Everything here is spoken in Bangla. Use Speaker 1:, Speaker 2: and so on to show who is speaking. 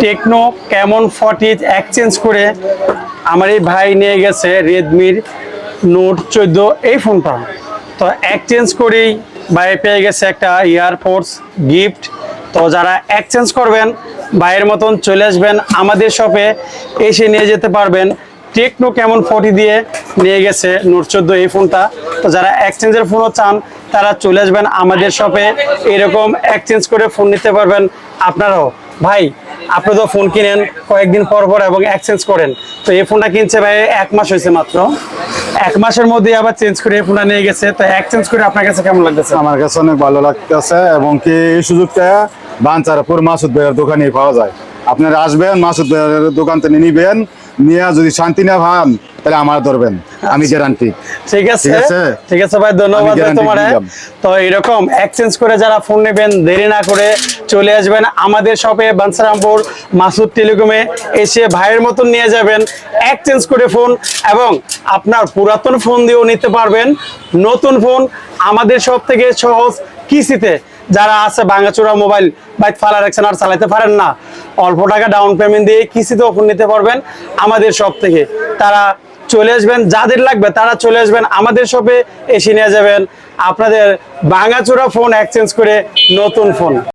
Speaker 1: টেকনো ক্যামন 40 এক্সচেঞ্জ করে আমার এই ভাই নিয়ে গেছে রেডমির নোট 14 এই ফোনটা। তো এক্সচেঞ্জ করেই ভাই পেয়ে গেছে একটা ইয়ারপোর্টস গিফট। তো যারা এক্সচেঞ্জ করবেন ভাইয়ের মতন চলে আসবেন আমাদের শপে, এসে নিয়ে যেতে পারবেন। টেকনো ক্যামন 40 দিয়ে নিয়ে গেছে নোট 14 এই ফোনটা। তো যারা এক্সচেঞ্জের ফোনও চান তারা চলে আসবেন আমাদের শপে, এরকম এক্সচেঞ্জ করে ফোন নিতে পারবেন আপনারাও। ভাই আপনি তো ফোন কিনেন কয়েকদিন পর পর এবং এক্সচেঞ্জ করেন, তো এই ফোনটা কিনছে ভাই 1 মাস হয়েছে মাত্র, 1 মাসের মধ্যে আবার চেঞ্জ করে এই ফোনটা নিয়ে গেছে। তো এক্সচেঞ্জ করে আপনার কাছে কেমন লাগতেছে?
Speaker 2: আমার কাছে অনেক ভালো লাগতেছে, এবং কি এই সুযোগটা বাঞ্চারাপুর মাসুদ ভাইয়ের দোকানে পাওয়া যায়। আপনারা আসবেন, মাসুদ ভাইয়ের দোকান থেকে নিবেন, নিয়ে যদি শান্তি না পান তাহলে আমার ধরবেন, আমি গ্যারান্টি।
Speaker 1: ঠিক আছে ঠিক আছে ভাই, ধন্যবাদ ভাই তোমার। তো এরকম এক্সচেঞ্জ করে যারা ফোন নেবেন দেরি না করে চলে আসবেন আমাদের শপে বাঞ্ছারামপুর মাসুদ টেলিকমে, এসে ভাইয়ের মতন নিয়ে যাবেন এক্সচেঞ্জ করে ফোন, এবং আপনার পুরাতন ফোন দিয়েও নিতে পারবেন নতুন ফোন আমাদের শপ থেকে সহজ কিস্তিতে। যারা আছে ভাঙাচোরা মোবাইল বাইক ফালা রাখছেন আর চালাতে পারেন না, অল্প টাকা ডাউন পেমেন্ট দিয়ে কিস্তিতেও ফোন নিতে পারবেন আমাদের শপ থেকে। তারা চলে আসবেন, যাদের লাগবে তারা চলে আসবেন আমাদের শপে, এসে নিয়ে যাবেন আপনাদের ভাঙাচোরা ফোন এক্সচেঞ্জ করে নতুন ফোন।